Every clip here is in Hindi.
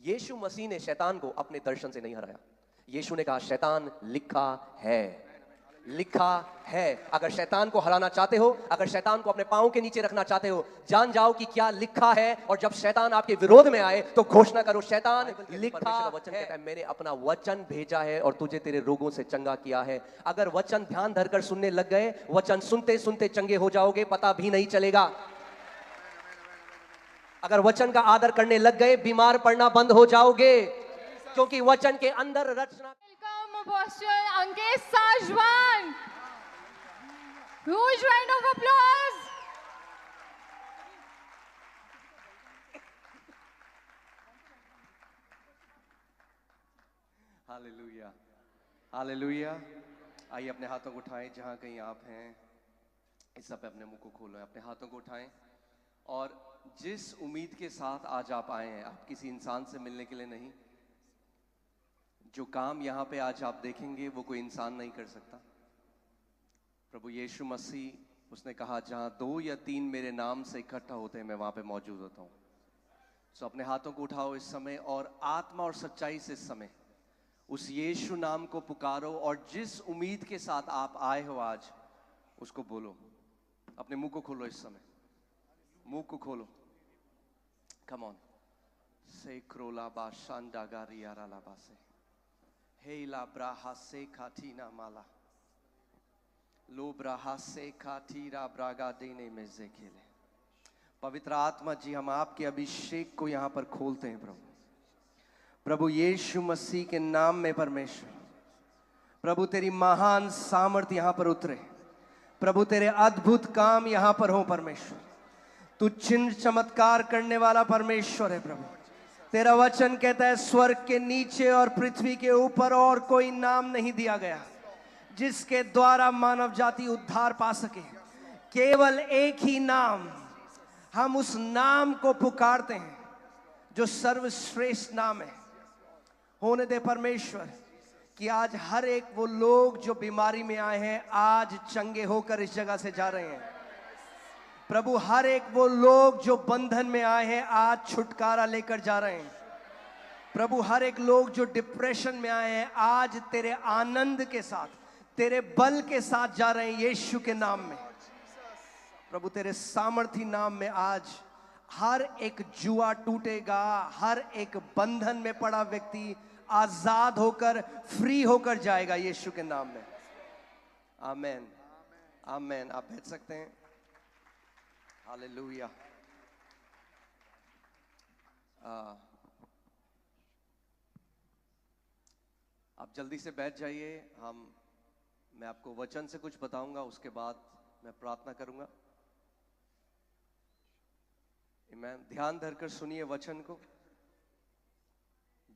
यीशु मसीह ने शैतान को अपने दर्शन से नहीं हराया। यीशु ने कहा शैतान लिखा है, लिखा है। अगर शैतान को हराना चाहते हो, अगर शैतान को अपने पांव के नीचे रखना चाहते हो, जान जाओ कि क्या लिखा है। और जब शैतान आपके विरोध में आए तो घोषणा करो शैतान लिखा है। वचन कहता है मैंने अपना वचन भेजा है और तुझे तेरे रोगों से चंगा किया है। अगर वचन ध्यान धरकर सुनने लग गए, वचन सुनते सुनते चंगे हो जाओगे, पता भी नहीं चलेगा। अगर वचन का आदर करने लग गए, बीमार पड़ना बंद हो जाओगे, क्योंकि वचन के अंदर रचना। Apostle Ankesh Sajwan. Huge round of applause. Hallelujah, hallelujah. आइए अपने हाथों को उठाएं जहां कहीं आप हैं। इस सब पे अपने मुंह को खोलो, अपने हाथों को उठाएं। और जिस उम्मीद के साथ आज आप आए हैं, आप किसी इंसान से मिलने के लिए नहीं। जो काम यहाँ पे आज आप देखेंगे वो कोई इंसान नहीं कर सकता। प्रभु यीशु मसीह, उसने कहा जहाँ 2 या 3 मेरे नाम से इकट्ठा होते हैं, मैं वहाँ पे मौजूद होता हूँ। सो अपने हाथों को उठाओ इस समय और आत्मा और सच्चाई से इस समय उस यीशु नाम को पुकारो। और जिस उम्मीद के साथ आप आए हो आज, उसको बोलो। अपने मुंह को खोलो इस समय, मुंह को खोलो। कम ऑन से क्रोला बा शांडागारी याराला बासे हेला ब्राहा से खाटीना माला लो ब्राहा से खाटीरा ब्रागा देने में जेखेले। पवित्र आत्मा जी, हम आपके अभिषेक को यहाँ पर खोलते हैं प्रभु। प्रभु यीशु मसीह के नाम में परमेश्वर, प्रभु तेरी महान सामर्थ यहाँ पर उतरे। प्रभु तेरे अद्भुत काम यहाँ पर हो परमेश्वर। तू चिन्ह चमत्कार करने वाला परमेश्वर है प्रभु। तेरा वचन कहता है स्वर्ग के नीचे और पृथ्वी के ऊपर और कोई नाम नहीं दिया गया जिसके द्वारा मानव जाति उद्धार पा सके। केवल एक ही नाम, हम उस नाम को पुकारते हैं जो सर्वश्रेष्ठ नाम है। होने दे परमेश्वर कि आज हर एक वो लोग जो बीमारी में आए हैं आज चंगे होकर इस जगह से जा रहे हैं। प्रभु हर एक वो लोग जो बंधन में आए हैं आज छुटकारा लेकर जा रहे हैं। प्रभु हर एक लोग जो डिप्रेशन में आए हैं आज तेरे आनंद के साथ, तेरे बल के साथ जा रहे हैं यीशु के नाम में। प्रभु तेरे सामर्थी नाम में आज हर एक जुआ टूटेगा, हर एक बंधन में पड़ा व्यक्ति आजाद होकर फ्री होकर जाएगा यीशु के नाम में। आमेन, आमेन। आप बैठ सकते हैं। हालेलुया। आप जल्दी से बैठ जाइए। मैं आपको वचन से कुछ बताऊंगा, उसके बाद मैं प्रार्थना करूंगा। आमीन। ध्यान धरकर सुनिए वचन को।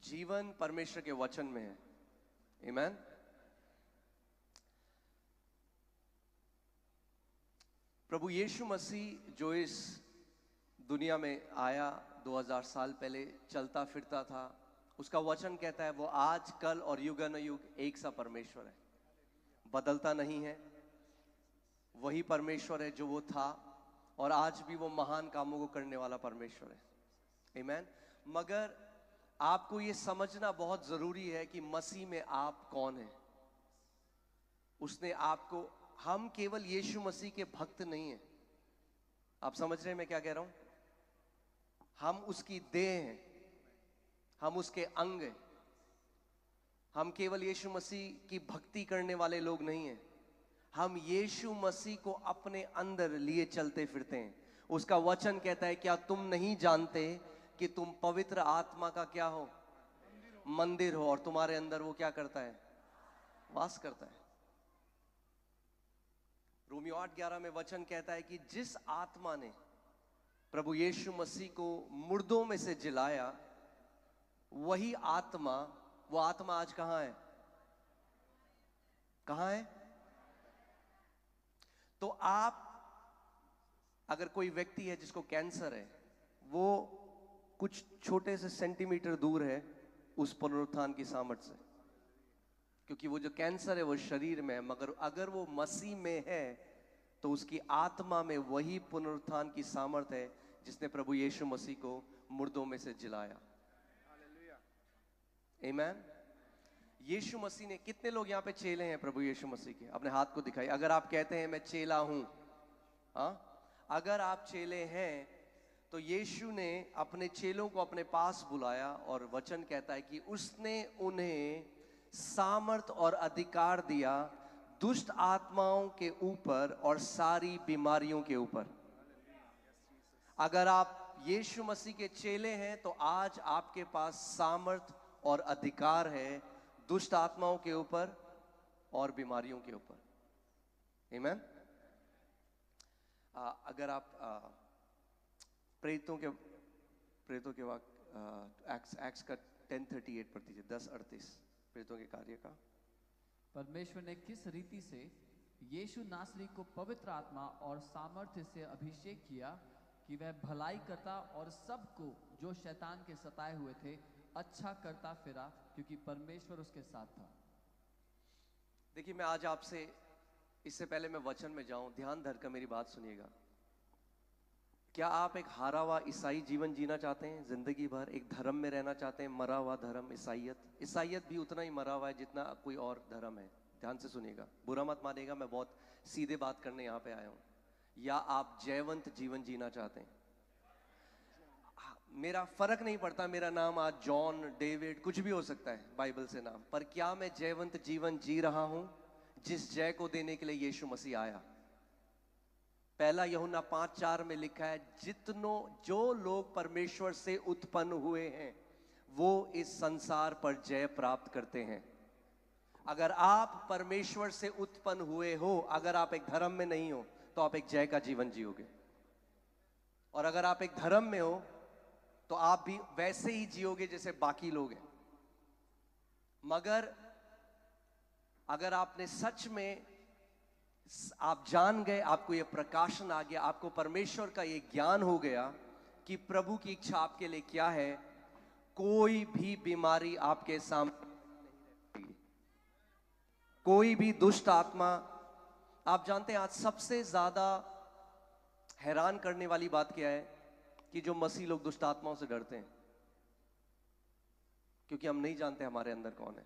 जीवन परमेश्वर के वचन में है। आमीन। प्रभु यीशु मसीह जो इस दुनिया में आया 2000 साल पहले, चलता फिरता था, उसका वचन कहता है वो आज कल और युगानुयुग एक सा परमेश्वर है, बदलता नहीं है। वही परमेश्वर है जो वो था और आज भी वो महान कामों को करने वाला परमेश्वर है। आमीन। मगर आपको ये समझना बहुत जरूरी है कि मसीह में आप कौन हैं। उसने आपको, हम केवल यीशु मसीह के भक्त नहीं हैं। आप समझ रहे हैं मैं क्या कह रहा हूं? हम उसकी देह हैं, हम उसके अंग हैं। हम केवल यीशु मसीह की भक्ति करने वाले लोग नहीं हैं। हम यीशु मसीह को अपने अंदर लिए चलते फिरते हैं। उसका वचन कहता है क्या तुम नहीं जानते कि तुम पवित्र आत्मा का क्या हो? मंदिर हो, और तुम्हारे अंदर वो क्या करता है? वास करता है। रोमियो 8:11 में वचन कहता है कि जिस आत्मा ने प्रभु यीशु मसीह को मुर्दों में से जिलाया, वही आत्मा, वो आत्मा आज कहां है? कहां है? तो आप, अगर कोई व्यक्ति है जिसको कैंसर है, वो कुछ छोटे से सेंटीमीटर दूर है उस पुनरुत्थान की सामर्थ से, क्योंकि वो जो कैंसर है वो शरीर में है। मगर अगर वो मसीह में है तो उसकी आत्मा में वही पुनरुत्थान की सामर्थ है जिसने प्रभु यीशु मसीह को मुर्दों में से जिलाया। आमेन। यीशु मसीह ने, कितने लोग यहाँ पे चेले हैं प्रभु यीशु मसीह के? अपने हाथ को दिखाइए अगर आप कहते हैं मैं चेला हूं। हाँ, अगर आप चेले हैं तो यीशु ने अपने चेलों को अपने पास बुलाया और वचन कहता है कि उसने उन्हें सामर्थ और अधिकार दिया दुष्ट आत्माओं के ऊपर और सारी बीमारियों के ऊपर। अगर आप यीशु मसीह के चेले हैं तो आज आपके पास सामर्थ और अधिकार है दुष्ट आत्माओं के ऊपर और बीमारियों के ऊपर। आमीन। अगर आप प्रेतों के वाक्य एक्स का 10:38 पढ़ दीजिए, 10:38 प्रेतों के कार्य का। परमेश्वर ने किस रीति से यीशु नासरी को पवित्र आत्मा और सामर्थ्य से अभिषेक किया कि वह भलाई करता और सबको जो शैतान के सताए हुए थे अच्छा करता फिरा, क्योंकि परमेश्वर उसके साथ था। देखिए, मैं आज आपसे, इससे पहले मैं वचन में जाऊं, ध्यान धरकर मेरी बात सुनिएगा। क्या आप एक हारा हुआ ईसाई जीवन जीना चाहते हैं? जिंदगी भर एक धर्म में रहना चाहते हैं, मरा हुआ धर्म ईसाइयत भी उतना ही मरा हुआ है जितना कोई और धर्म है। ध्यान से सुनिएगा, बुरा मत मानिएगा, मैं बहुत सीधे बात करने यहाँ पे आया हूँ। या आप जयवंत जीवन जीना चाहते हैं? मेरा फर्क नहीं पड़ता, मेरा नाम आज जॉन, डेविड, कुछ भी हो सकता है बाइबल से नाम, पर क्या मैं जयवंत जीवन जी रहा हूं जिस जय को देने के लिए यीशु मसीह आया? पहला यूहन्ना 5:4 में लिखा है, जो लोग परमेश्वर से उत्पन्न हुए हैं वो इस संसार पर जय प्राप्त करते हैं। अगर आप परमेश्वर से उत्पन्न हुए हो, अगर आप एक धर्म में नहीं हो तो आप एक जय का जीवन जियोगे, और अगर आप एक धर्म में हो तो आप भी वैसे ही जियोगे जैसे बाकी लोग हैं। मगर अगर आपने सच में, आप जान गए, आपको यह प्रकाशन आ गया, आपको परमेश्वर का यह ज्ञान हो गया कि प्रभु की इच्छा आपके लिए क्या है, कोई भी बीमारी आपके सामने नहीं रहेगी, कोई भी दुष्ट आत्मा। आप जानते हैं आज सबसे ज्यादा हैरान करने वाली बात क्या है? कि जो मसीह लोग दुष्ट आत्माओं से डरते हैं, क्योंकि हम नहीं जानते हमारे अंदर कौन है।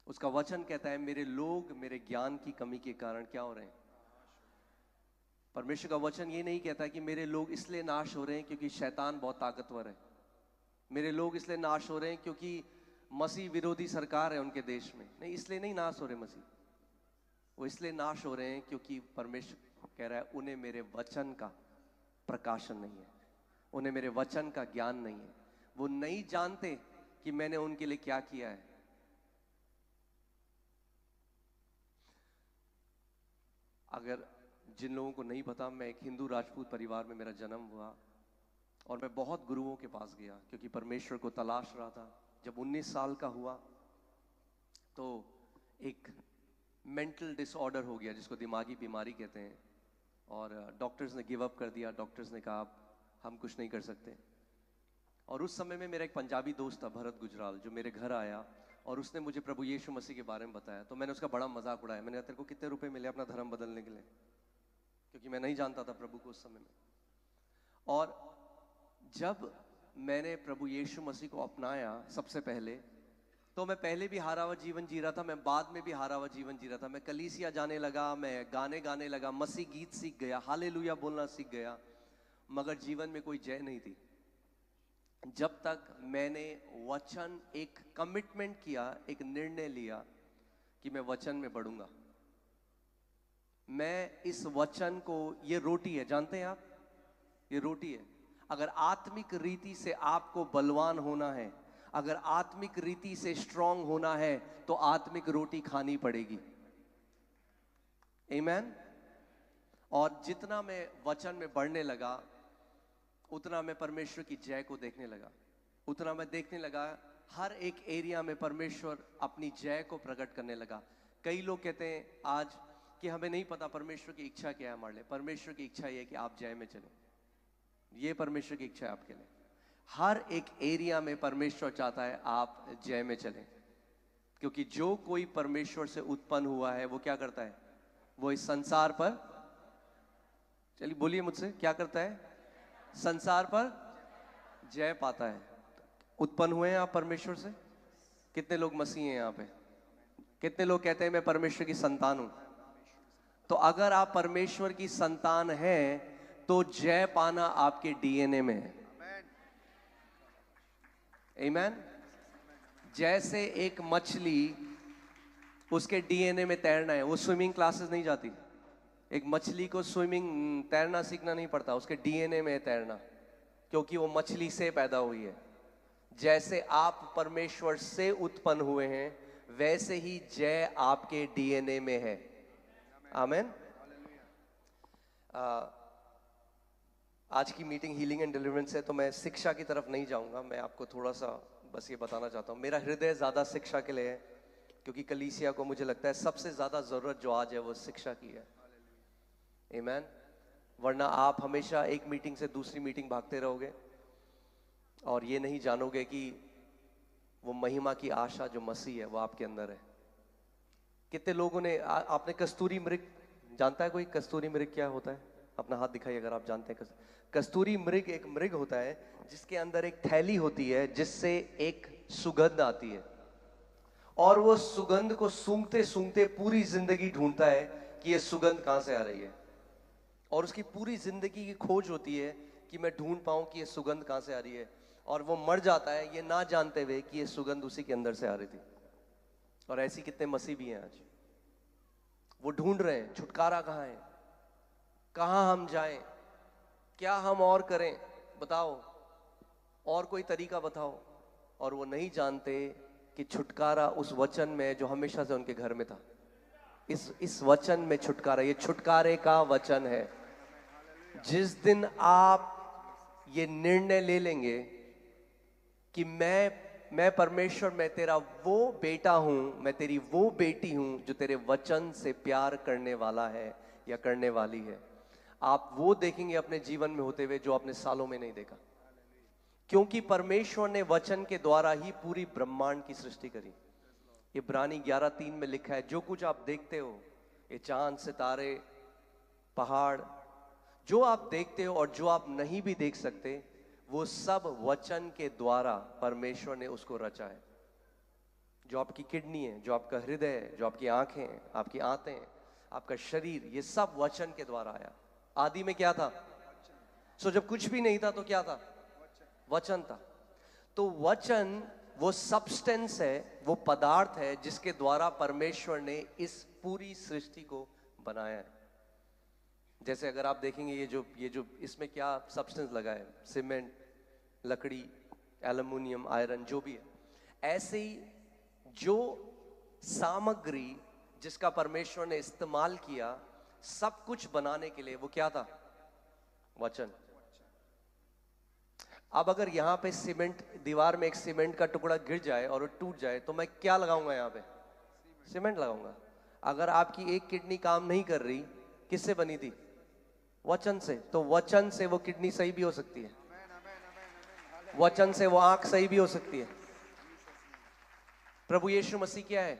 उसका वचन कहता है मेरे लोग मेरे ज्ञान की कमी के कारण क्या हो रहे हैं? परमेश्वर का वचन ये नहीं कहता कि मेरे लोग इसलिए नाश हो रहे हैं क्योंकि शैतान बहुत ताकतवर है, मेरे लोग इसलिए नाश हो रहे हैं क्योंकि मसीह विरोधी सरकार है उनके देश में। नहीं, इसलिए नहीं नाश हो रहे मसीह, वो इसलिए नाश हो रहे हैं क्योंकि परमेश्वर कह रहा है उन्हें मेरे वचन का प्रकाशन नहीं है, उन्हें मेरे वचन का ज्ञान नहीं है, वो नहीं जानते कि मैंने उनके लिए क्या किया है। अगर जिन लोगों को नहीं पता, मैं एक हिंदू राजपूत परिवार में मेरा जन्म हुआ और मैं बहुत गुरुओं के पास गया क्योंकि परमेश्वर को तलाश रहा था। जब 19 साल का हुआ तो एक मेंटल डिसऑर्डर हो गया जिसको दिमागी बीमारी कहते हैं, और डॉक्टर्स ने गिव अप कर दिया। डॉक्टर्स ने कहा हम कुछ नहीं कर सकते। और उस समय में मेरा एक पंजाबी दोस्त था भरत गुजराल, जो मेरे घर आया और उसने मुझे प्रभु यीशु मसीह के बारे में बताया। तो मैंने उसका बड़ा मजाक उड़ाया, मैंने कहा तेरे को कितने रुपए मिले अपना धर्म बदलने के लिए? क्योंकि मैं नहीं जानता था प्रभु को उस समय में। और जब मैंने प्रभु यीशु मसीह को अपनाया सबसे पहले, तो मैं पहले भी हारा हुआ जीवन जी रहा था, मैं बाद में भी हारा हुआ जीवन जी रहा था। मैं कलीसिया जाने लगा, मैं गाने गाने लगा, मसीह गीत सीख गया, हालेलुया बोलना सीख गया, मगर जीवन में कोई जय नहीं थी। जब तक मैंने वचन, एक कमिटमेंट किया, एक निर्णय लिया कि मैं वचन में बढ़ूंगा। मैं इस वचन को, ये रोटी है, जानते हैं आप, ये रोटी है। अगर आत्मिक रीति से आपको बलवान होना है, अगर आत्मिक रीति से स्ट्रांग होना है, तो आत्मिक रोटी खानी पड़ेगी। आमीन। और जितना मैं वचन में बढ़ने लगा, उतना मैं परमेश्वर की जय को देखने लगा, उतना मैं देखने लगा हर एक एरिया में परमेश्वर अपनी जय को प्रकट करने लगा। कई लोग कहते हैं आज कि हमें नहीं पता परमेश्वर की इच्छा क्या है हमारे लिए। परमेश्वर की इच्छा यह है कि आप जय में चलें, ये परमेश्वर की इच्छा है आपके लिए। हर एक एरिया में परमेश्वर चाहता है आप जय में चलें, क्योंकि जो कोई परमेश्वर से उत्पन्न हुआ है वो क्या करता है? वो इस संसार पर, चलिए बोलिए मुझसे, क्या करता है? संसार पर जय पाता है। उत्पन्न हुए हैं आप परमेश्वर से, कितने लोग मसीह हैं यहाँ पे? कितने लोग कहते हैं मैं परमेश्वर की संतान हूं? तो अगर आप परमेश्वर की संतान हैं तो जय पाना आपके डीएनए में है। आमीन। जैसे एक मछली, उसके डीएनए में तैरना है, वो स्विमिंग क्लासेस नहीं जाती। एक मछली को स्विमिंग तैरना सीखना नहीं पड़ता, उसके डीएनए में है तैरना, क्योंकि वो मछली से पैदा हुई है। जैसे आप परमेश्वर से उत्पन्न हुए हैं, वैसे ही जय आपके डीएनए में है। आमीन। आज की मीटिंग हीलिंग एंड डिलीवरेंस है, तो मैं शिक्षा की तरफ नहीं जाऊंगा। मैं आपको थोड़ा सा बस ये बताना चाहता हूँ, मेरा हृदय ज़्यादा शिक्षा के लिए है, क्योंकि कलीसिया को मुझे लगता है सबसे ज़्यादा ज़रूरत जो आज है वो शिक्षा की है। आमीन। वरना आप हमेशा एक मीटिंग से दूसरी मीटिंग भागते रहोगे और ये नहीं जानोगे कि वो महिमा की आशा जो मसीह है वो आपके अंदर है। कितने लोगों ने आपने कस्तूरी मृग जानता है? कोई कस्तूरी मृग क्या होता है? अपना हाथ दिखाइए अगर आप जानते हैं। कस्तूरी मृग एक मृग होता है जिसके अंदर एक थैली होती है जिससे एक सुगंध आती है, और वो सुगंध को सूंघते सूंघते पूरी जिंदगी ढूंढता है कि ये सुगंध कहां से आ रही है, और उसकी पूरी जिंदगी की खोज होती है कि मैं ढूंढ पाऊं कि ये सुगंध कहां से आ रही है, और वो मर जाता है ये ना जानते हुए कि ये सुगंध उसी के अंदर से आ रही थी। और ऐसी कितने मसीह भी हैं आज, वो ढूंढ रहे हैं छुटकारा कहां है, कहां हम जाएं, क्या हम और करें, बताओ, और कोई तरीका बताओ। और वो नहीं जानते कि छुटकारा उस वचन में जो हमेशा से उनके घर में था। इस वचन में छुटकारा, ये छुटकारे का वचन है। जिस दिन आप ये निर्णय ले लेंगे कि मैं परमेश्वर, मैं तेरा वो बेटा हूं, मैं तेरी वो बेटी हूं जो तेरे वचन से प्यार करने वाला है या करने वाली है, आप वो देखेंगे अपने जीवन में होते हुए जो आपने सालों में नहीं देखा। क्योंकि परमेश्वर ने वचन के द्वारा ही पूरी ब्रह्मांड की सृष्टि करी। इब्रानी 11:3 में लिखा है, जो कुछ आप देखते हो, ये चांद, सितारे, पहाड़, जो आप देखते हो और जो आप नहीं भी देख सकते, वो सब वचन के द्वारा परमेश्वर ने उसको रचा है। जो आपकी किडनी है, जो आपका हृदय है, जो आपकी आंखें हैं, आपकी आंतें, आपका शरीर, ये सब वचन के द्वारा आया। आदि में क्या था? सो जब कुछ भी नहीं था तो क्या था? वचन था। तो वचन वो सब्सटेंस है, वो पदार्थ है जिसके द्वारा परमेश्वर ने इस पूरी सृष्टि को बनाया है। जैसे अगर आप देखेंगे ये जो इसमें क्या सब्सटेंस लगा है, सीमेंट, लकड़ी, एल्युमिनियम, आयरन, जो भी है, ऐसे ही जो सामग्री जिसका परमेश्वर ने इस्तेमाल किया सब कुछ बनाने के लिए, वो क्या था? वचन। अब अगर यहां पे सीमेंट, दीवार में एक सीमेंट का टुकड़ा गिर जाए और वो टूट जाए तो मैं क्या लगाऊंगा? यहां पे सीमेंट लगाऊंगा। अगर आपकी एक किडनी काम नहीं कर रही, किससे बनी थी? वचन से। तो वचन से वो किडनी सही भी हो सकती है, वचन से वो आंख सही भी हो सकती है। प्रभु यीशु मसीह क्या है?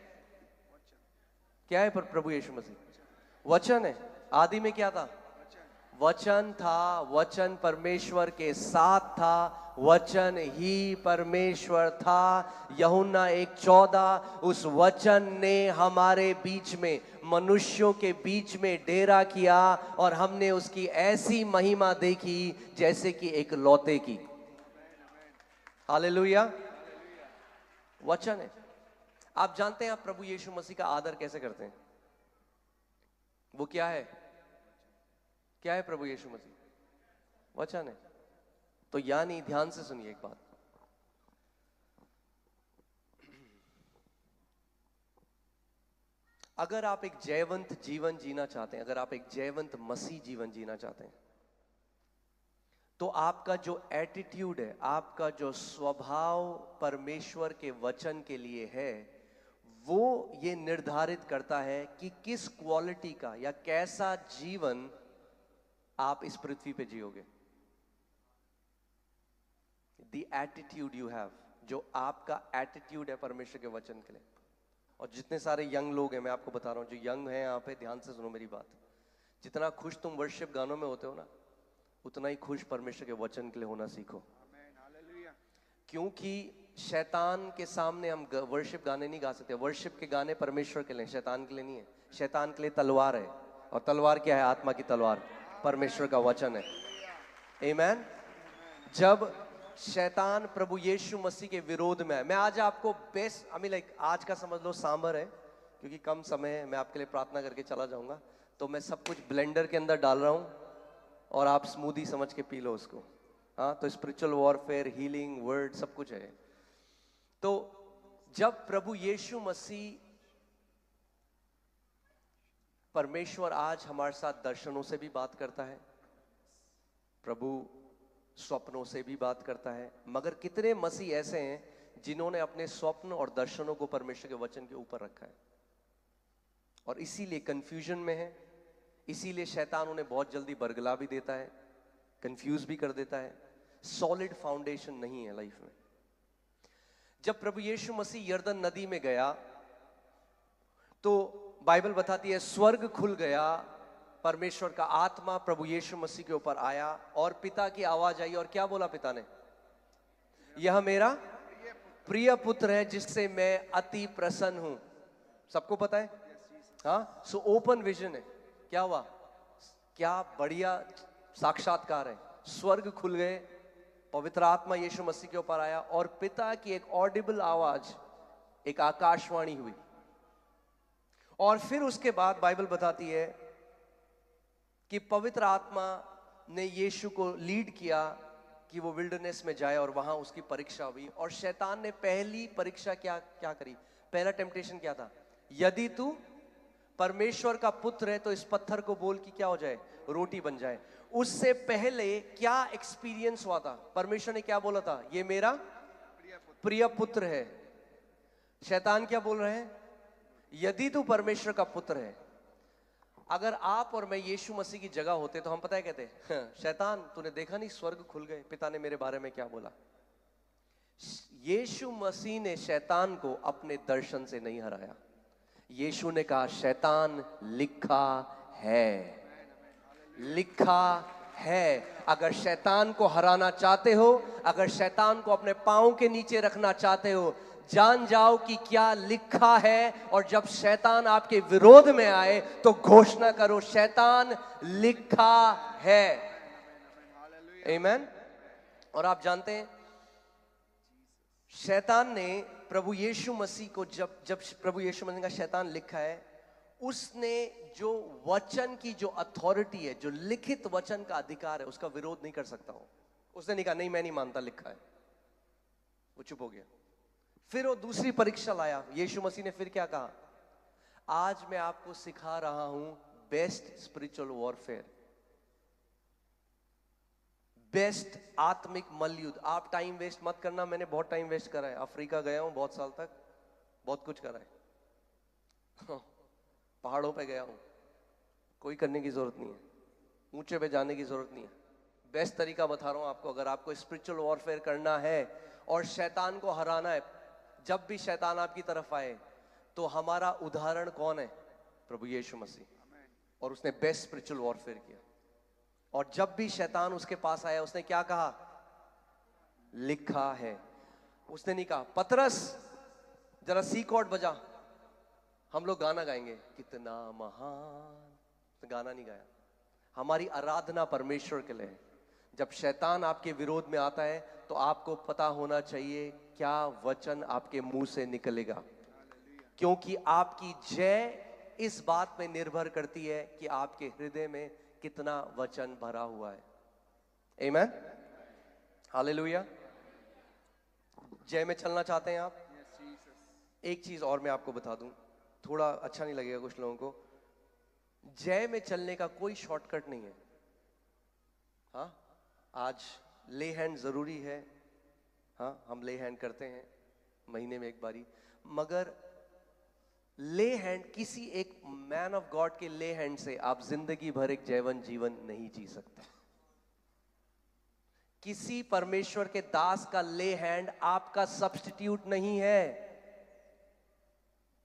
क्या है प्रभु यीशु मसीह? वचन है। आदि में क्या था? वचन था, वचन परमेश्वर के साथ था, वचन ही परमेश्वर था। यूहन्ना 1:14, उस वचन ने हमारे बीच में, मनुष्यों के बीच में डेरा किया और हमने उसकी ऐसी महिमा देखी जैसे कि एक लौते की। हालेलुया। वचन है। आप जानते हैं आप प्रभु यीशु मसीह का आदर कैसे करते हैं? वो क्या है? क्या है प्रभु यीशु मसीह? वचन है। तो यानी ध्यान से सुनिए एक बात, अगर आप एक जयवंत जीवन जीना चाहते हैं, अगर आप एक जयवंत मसीह जीवन जीना चाहते हैं, तो आपका जो एटीट्यूड है, आपका जो स्वभाव परमेश्वर के वचन के लिए है, वो ये निर्धारित करता है कि किस क्वालिटी का या कैसा जीवन आप इस पृथ्वी पे जियोगे। The attitude you have, जो आपका एटीट्यूड है परमेश्वर के वचन के लिए। और जितने सारे यंग लोग हैं, मैं आपको बता रहा हूं, जो यंग हैं यहाँ पे, ध्यान से सुनो मेरी बात। जितना खुश तुम वर्शिप गानों में होते हो ना, उतना ही खुश परमेश्वर के वचन के लिए होना सीखो। क्योंकि शैतान के सामने हम वर्शिप गाने नहीं गा सकते। वर्शिप के गाने परमेश्वर के लिए, शैतान के लिए नहीं है। शैतान के लिए तलवार है, और तलवार क्या है? आत्मा की तलवार, परमेश्वर का वचन है। आमीन। जब शैतान प्रभु यीशु मसीह के विरोध में है, मैं आज आपको बेस्ट लाइक आज का समझ लो सांभर है, क्योंकि कम समय है, मैं आपके लिए प्रार्थना करके चला जाऊंगा, तो मैं सब कुछ ब्लेंडर के अंदर डाल रहा हूं और आप स्मूदी समझ के पी लो उसको। हाँ, तो स्पिरिचुअल वॉरफेयर, हीलिंग, वर्ड, सब कुछ है। तो जब प्रभु यीशु मसीह परमेश्वर आज हमारे साथ दर्शनों से भी बात करता है, प्रभु स्वप्नों से भी बात करता है, मगर कितने मसीह ऐसे हैं जिन्होंने अपने स्वप्न और दर्शनों को परमेश्वर के वचन के ऊपर रखा है, और इसीलिए कंफ्यूजन में है। इसीलिए शैतान उन्हें बहुत जल्दी बरगला भी देता है, कंफ्यूज भी कर देता है। सॉलिड फाउंडेशन नहीं है लाइफ में। जब प्रभु यीशु मसीह यरदन नदी में गया तो बाइबल बताती है स्वर्ग खुल गया, परमेश्वर का आत्मा प्रभु यीशु मसीह के ऊपर आया, और पिता की आवाज आई, और क्या बोला पिता ने? यह मेरा प्रिय पुत्र है जिससे मैं अति प्रसन्न हूं। सबको पता है? हाँ, सो ओपन विजन है। क्या हुआ? क्या बढ़िया साक्षात्कार है। स्वर्ग खुल गए, पवित्र आत्मा यीशु मसीह के ऊपर आया, और पिता की एक ऑडिबल आवाज, एक आकाशवाणी हुई। और फिर उसके बाद बाइबल बताती है कि पवित्र आत्मा ने यीशु को लीड किया कि वो विल्डरनेस में जाए, और वहां उसकी परीक्षा हुई। और शैतान ने पहली परीक्षा क्या करी? पहला टेम्पटेशन क्या था? यदि तू परमेश्वर का पुत्र है तो इस पत्थर को बोल कि क्या हो जाए? रोटी बन जाए। उससे पहले क्या एक्सपीरियंस हुआ था? परमेश्वर ने क्या बोला था? ये मेरा प्रिय पुत्र है। शैतान क्या बोल रहे हैं? यदि तू परमेश्वर का पुत्र है। अगर आप और मैं यीशु मसीह की जगह होते तो हम पता है कहते, शैतान तूने देखा नहीं स्वर्ग खुल गए, पिता ने मेरे बारे में क्या बोला। यीशु मसीह ने शैतान को अपने दर्शन से नहीं हराया। यीशु ने कहा शैतान लिखा है, लिखा है। अगर शैतान को हराना चाहते हो, अगर शैतान को अपने पांव के नीचे रखना चाहते हो, जान जाओ कि क्या लिखा है। और जब शैतान आपके विरोध में आए तो घोषणा करो शैतान लिखा है। आमीन। और आप जानते हैं शैतान ने प्रभु यीशु मसीह को जब प्रभु यीशु मसीह का शैतान लिखा है, उसने जो वचन की जो अथॉरिटी है, जो लिखित वचन का अधिकार है, उसका विरोध नहीं कर सकता हूं। उसने नहीं कहा नहीं मैं नहीं मानता, लिखा है। वो चुप हो गया। फिर वो दूसरी परीक्षा लाया। यीशु मसीह ने फिर क्या कहा? आज मैं आपको सिखा रहा हूं बेस्ट स्पिरिचुअल वॉरफेयर, बेस्ट आत्मिक मल्लयुद्ध। आप टाइम वेस्ट मत करना। मैंने बहुत टाइम वेस्ट करा है। अफ्रीका गया हूं बहुत साल तक, बहुत कुछ करा है। पहाड़ों पे गया हूं, कोई करने की जरूरत नहीं है, ऊंचे पे जाने की जरूरत नहीं है। बेस्ट तरीका बता रहा हूं आपको। अगर आपको स्पिरिचुअल वॉरफेयर करना है और शैतान को हराना है, जब भी शैतान आपकी तरफ आए तो हमारा उदाहरण कौन है? प्रभु यीशु मसीह। और उसने बेस्ट स्पिरिचुअल वॉरफेयर किया। और जब भी शैतान उसके पास आया, उसने क्या कहा? लिखा है। उसने नहीं कहा पतरस जरा सी कॉर्ड बजा, हम लोग गाना गाएंगे कितना महान। गाना नहीं गाया। हमारी आराधना परमेश्वर के लिए है। जब शैतान आपके विरोध में आता है तो आपको पता होना चाहिए क्या वचन आपके मुंह से निकलेगा, क्योंकि आपकी जय इस बात पे निर्भर करती है कि आपके हृदय में कितना वचन भरा हुआ है। आमीन, हालेलुया। जय में चलना चाहते हैं आप? एक चीज और मैं आपको बता दूं, थोड़ा अच्छा नहीं लगेगा कुछ लोगों को। जय में चलने का कोई शॉर्टकट नहीं है। हाँ, आज ले हैंड जरूरी है। हाँ, हम ले हैंड करते हैं महीने में एक बारी, मगर ले हैंड किसी एक मैन ऑफ गॉड के ले हैंड से आप जिंदगी भर एक जीवन नहीं जी सकते। किसी परमेश्वर के दास का ले हैंड आपका सब्स्टिट्यूट नहीं है।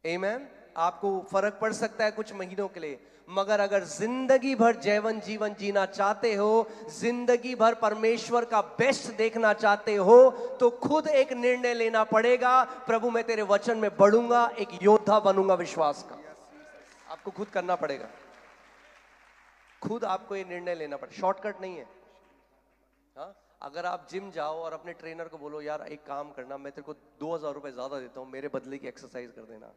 आमीन। आपको फर्क पड़ सकता है कुछ महीनों के लिए, मगर अगर जिंदगी भर जैवन जीवन जीना चाहते हो, जिंदगी भर परमेश्वर का बेस्ट देखना चाहते हो, तो खुद एक निर्णय लेना पड़ेगा, प्रभु मैं तेरे वचन में बढ़ूंगा, एक योद्धा बनूंगा विश्वास का। आपको खुद करना पड़ेगा, खुद आपको ये निर्णय लेना पड़ेगा, शॉर्टकट नहीं है। हाँ, अगर आप जिम जाओ और अपने ट्रेनर को बोलो यार एक काम करना, मैं तेरे को 2000 रुपए ज्यादा देता हूं, मेरे बदले की एक्सरसाइज कर देना।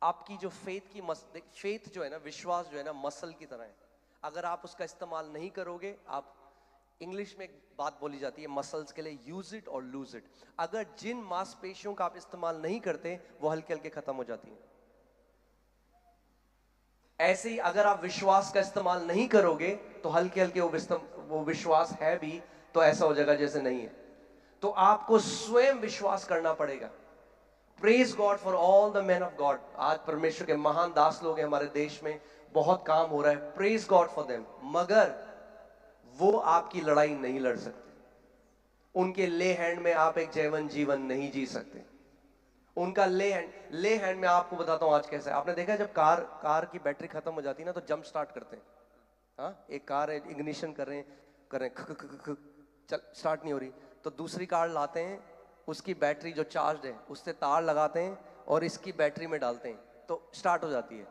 आपकी जो फेथ जो है ना, विश्वास जो है ना, मसल की तरह है। अगर आप उसका इस्तेमाल नहीं करोगे, आप, इंग्लिश में एक बात बोली जाती है मसल्स के लिए, यूज इट और लूज इट। अगर जिन मांसपेशियों का आप इस्तेमाल नहीं करते, वो हल्के हल्के खत्म हो जाती हैं। ऐसे ही अगर आप विश्वास का इस्तेमाल नहीं करोगे, तो हल्के हल्के वो विश्वास है भी तो ऐसा हो जाएगा जैसे नहीं है। तो आपको स्वयं विश्वास करना पड़ेगा। Praise God for all the man of God. आज परमेश्वर के महान दास लोग हैं हमारे देश में, बहुत काम हो रहा है, प्रेज गॉड फॉर देम। मगर वो आपकी लड़ाई नहीं लड़ सकते, उनके ले हैंड में आप एक जैवन जीवन नहीं जी सकते। उनका ले हैंड में आपको बताता हूं आज कैसे। आपने देखा है जब कार की बैटरी खत्म हो जाती है ना, तो जंप स्टार्ट करते हैं। हाँ, एक कार है, इग्निशन कर रहे हैं, चल स्टार्ट नहीं हो रही, तो दूसरी कार लाते हैं, उसकी बैटरी जो चार्ज है उससे तार लगाते हैं और इसकी बैटरी में डालते हैं, तो स्टार्ट हो जाती है।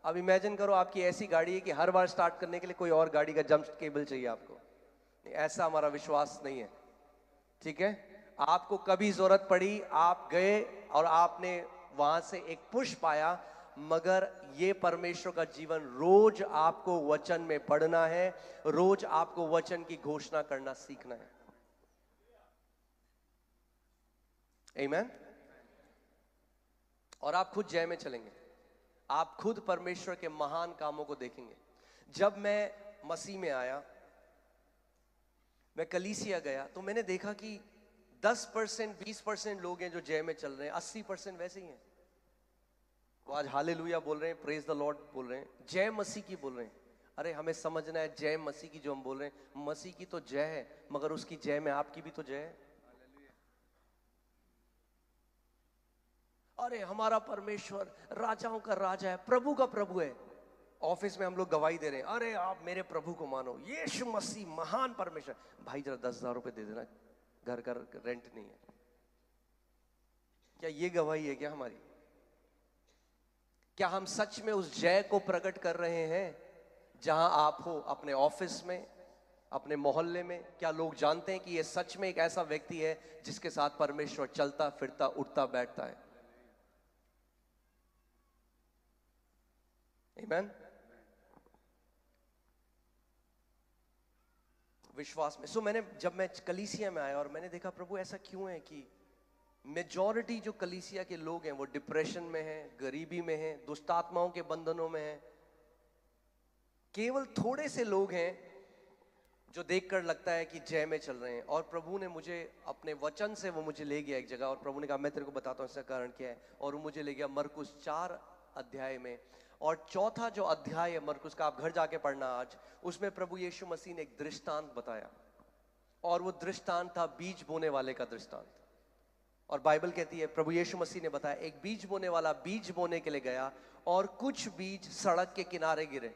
अब इमेजिन करो आपकी ऐसी गाड़ी है कि हर बार स्टार्ट करने के लिए कोई और गाड़ी का जंप केबल चाहिए आपको। ऐसा हमारा विश्वास नहीं है, ठीक है। आपको कभी जरूरत पड़ी, आप गए और आपने वहां से एक पुश पाया, मगर ये परमेश्वर का जीवन रोज आपको वचन में पढ़ना है, रोज आपको वचन की घोषणा करना सीखना है। आमीन। और आप खुद जय में चलेंगे, आप खुद परमेश्वर के महान कामों को देखेंगे। जब मैं मसीह में आया, मैं कलीसिया गया, तो मैंने देखा कि 10% 20% लोग हैं जो जय में चल रहे हैं, 80% वैसे ही हैं। वो आज हालेलुया बोल रहे हैं, प्रेज द लॉर्ड बोल रहे हैं, जय मसीह की बोल रहे हैं। अरे हमें समझना है, जय मसीह की जो हम बोल रहे हैं, मसीह की तो जय है, मगर उसकी जय में आपकी भी तो जय है। अरे हमारा परमेश्वर राजाओं का राजा है, प्रभु का प्रभु है। ऑफिस में हम लोग गवाही दे रहे हैं, अरे आप मेरे प्रभु को मानो, यीशु मसीह महान परमेश्वर। भाई जरा 10,000 रुपए दे देना, घर का रेंट नहीं है। क्या ये गवाही है क्या हमारी? क्या हम सच में उस जय को प्रकट कर रहे हैं जहां आप हो, अपने ऑफिस में, अपने मोहल्ले में? क्या लोग जानते हैं कि ये सच में एक ऐसा व्यक्ति है जिसके साथ परमेश्वर चलता फिरता उठता बैठता है? आमीन। विश्वास में। मैंने, जब मैं कलीसिया में आया और मैंने देखा प्रभु ऐसा क्यों है कि मेजॉरिटी जो कलीसिया के लोग हैं वो डिप्रेशन में हैं, गरीबी में हैं, दुष्ट आत्माओं के बंधनों में हैं। केवल थोड़े से लोग हैं जो देखकर लगता है कि जय में चल रहे हैं। और प्रभु ने मुझे अपने वचन से वो मुझे ले गया एक जगह, और प्रभु ने कहा मैं तेरे को बताता हूँ इसका कारण क्या है। और वो मुझे ले गया मरकुस 4 अध्याय में, और चौथा जो अध्याय है मरकुस का, आप घर जाके पढ़ना आज, उसमें प्रभु यीशु मसीह ने एक दृष्टांत बताया, और वो दृष्टांत था बीज बोने वाले का दृष्टांत। और बाइबल कहती है, प्रभु यीशु मसीह ने बताया, एक बीज बोने वाला बीज बोने के लिए गया, और कुछ बीज सड़क के किनारे गिरे,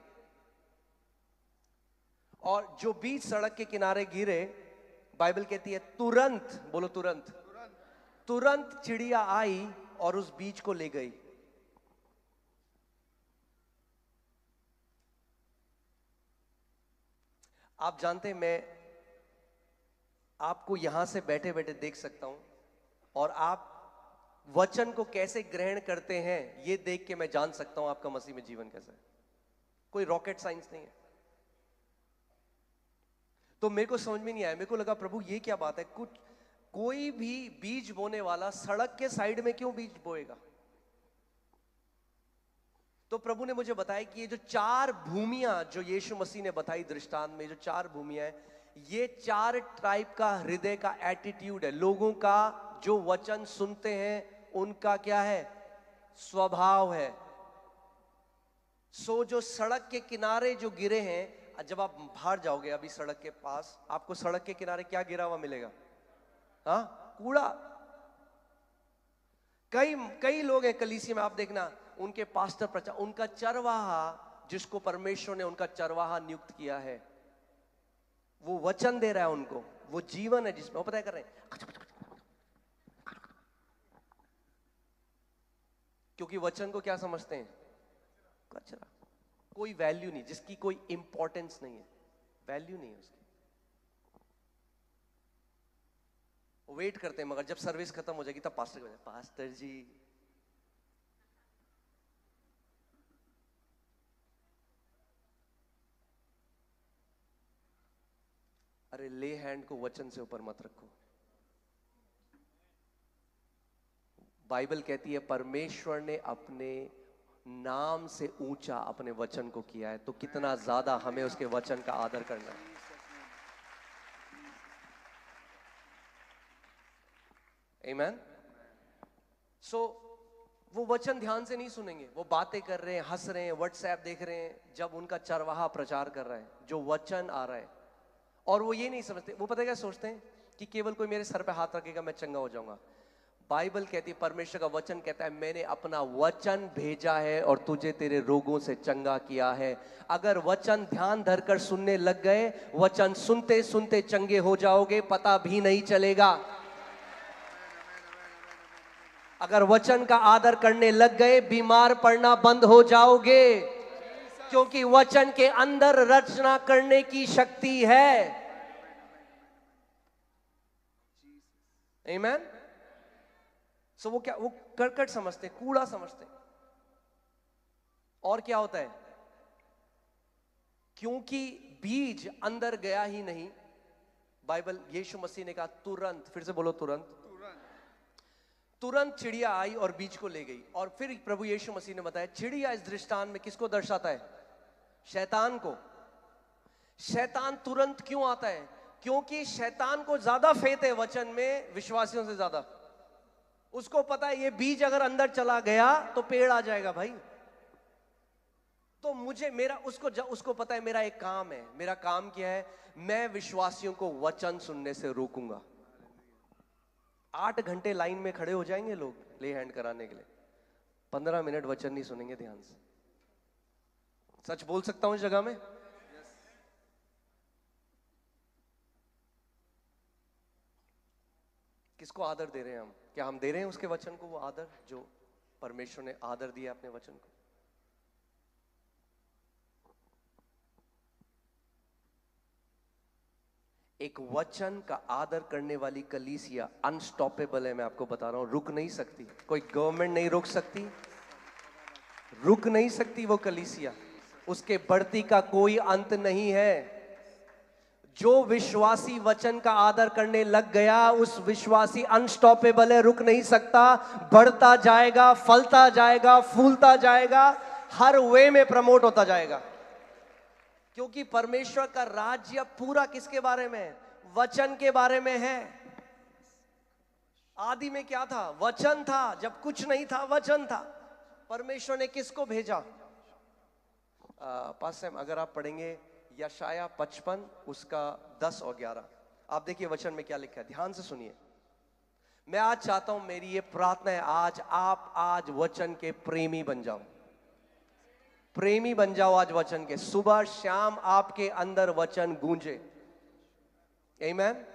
और जो बीज सड़क के किनारे गिरे, बाइबल कहती है तुरंत, बोलो तुरंत, तुरंत चिड़िया आई और उस बीज को ले गई। आप जानते हैं, मैं आपको यहां से बैठे बैठे देख सकता हूं, और आप वचन को कैसे ग्रहण करते हैं ये देख के मैं जान सकता हूं आपका मसीह में जीवन कैसा है। कोई रॉकेट साइंस नहीं है। तो मेरे को समझ में नहीं आया, मेरे को लगा प्रभु ये क्या बात है, कोई भी बीज बोने वाला सड़क के साइड में क्यों बीज बोएगा? तो प्रभु ने मुझे बताया कि ये जो 4 भूमियां जो यीशु मसीह ने बताई दृष्टांत में, जो 4 भूमियां हैं, ये 4 टाइप का हृदय का एटीट्यूड है लोगों का, जो वचन सुनते हैं उनका क्या है, स्वभाव है। जो सड़क के किनारे जो गिरे हैं, जब आप बाहर जाओगे अभी सड़क के पास, आपको सड़क के किनारे क्या गिरा हुआ मिलेगा? हाँ, कूड़ा। कई कई लोग हैं कलीसिया में, आप देखना उनके पास्टर प्रचार, उनका चरवाहा जिसको परमेश्वर ने उनका चरवाहा नियुक्त किया है, वो वचन दे रहा है उनको, वो जीवन है जिसमें वो पता है कर रहे हैं, क्योंकि वचन को क्या समझते हैं? कचरा, कोई वैल्यू नहीं, जिसकी कोई इंपॉर्टेंस नहीं है, वैल्यू नहीं है उसकी। वेट करते हैं, मगर जब सर्विस खत्म हो जाएगी तब पास्टर को, पास्टर जी अरे ले हैंड को वचन से ऊपर मत रखो। बाइबल कहती है परमेश्वर ने अपने नाम से ऊंचा अपने वचन को किया है, तो कितना ज्यादा हमें उसके वचन का आदर करना है। आमीन। सो वो वचन ध्यान से नहीं सुनेंगे, वो बातें कर रहे हैं, हंस रहे हैं, व्हाट्सएप देख रहे हैं, जब उनका चरवाहा प्रचार कर रहा है, जो वचन आ रहा है, और वो ये नहीं समझते, वो पता है क्या सोचते हैं कि केवल कोई मेरे सर पे हाथ रखेगा मैं चंगा हो जाऊंगा। बाइबल कहती है, परमेश्वर का वचन कहता है, मैंने अपना वचन भेजा है और तुझे तेरे रोगों से चंगा किया है। अगर वचन ध्यान धरकर सुनने लग गए, वचन सुनते सुनते चंगे हो जाओगे, पता भी नहीं चलेगा। अगर वचन का आदर करने लग गए, बीमार पड़ना बंद हो जाओगे, क्योंकि वचन के अंदर रचना करने की शक्ति है। आमीन। सो वो क्या, वो करकट समझते, कूड़ा समझते। और क्या होता है, क्योंकि बीज अंदर गया ही नहीं। बाइबल, यीशु मसीह ने कहा तुरंत, फिर से बोलो तुरंत, तुरंत चिड़िया आई और बीज को ले गई। और फिर प्रभु यीशु मसीह ने बताया, चिड़िया इस दृष्टांत में किसको दर्शाता है? शैतान को। शैतान तुरंत क्यों आता है? क्योंकि शैतान को ज्यादा फेथ है वचन में विश्वासियों से ज्यादा। उसको पता है ये बीज अगर अंदर चला गया तो पेड़ आ जाएगा भाई। तो मुझे मेरा उसको पता है मेरा एक काम है। मेरा काम क्या है? मैं विश्वासियों को वचन सुनने से रोकूंगा। 8 घंटे लाइन में खड़े हो जाएंगे लोग ले हैंड कराने के लिए, 15 मिनट वचन नहीं सुनेंगे ध्यान से। सच बोल सकता हूं इस जगह में? किसको आदर दे रहे हैं हम? क्या हम दे रहे हैं उसके वचन को वो आदर जो परमेश्वर ने आदर दिया अपने वचन को? एक वचन का आदर करने वाली कलीसिया अनस्टॉपेबल है। मैं आपको बता रहा हूं, रुक नहीं सकती, कोई गवर्नमेंट नहीं रोक सकती, रुक नहीं सकती वो कलीसिया। उसके बढ़ती का कोई अंत नहीं है। जो विश्वासी वचन का आदर करने लग गया, उस विश्वासी अनस्टॉपेबल है, रुक नहीं सकता, बढ़ता जाएगा, फलता जाएगा, फूलता जाएगा, हर वे में प्रमोट होता जाएगा। क्योंकि परमेश्वर का राज्य पूरा किसके बारे में है? वचन के बारे में है। आदि में क्या था? वचन था। जब कुछ नहीं था, वचन था। परमेश्वर ने किसको भेजा? पास अगर आप पढ़ेंगे यशाया 55 उसका 10 और 11, आप देखिए वचन में क्या लिखा है, ध्यान से सुनिए। मैं आज चाहता हूं, मेरी ये प्रार्थना है, आज वचन के प्रेमी बन जाओ। प्रेमी बन जाओ आज वचन के। सुबह शाम आपके अंदर वचन गूंजे। आमीन।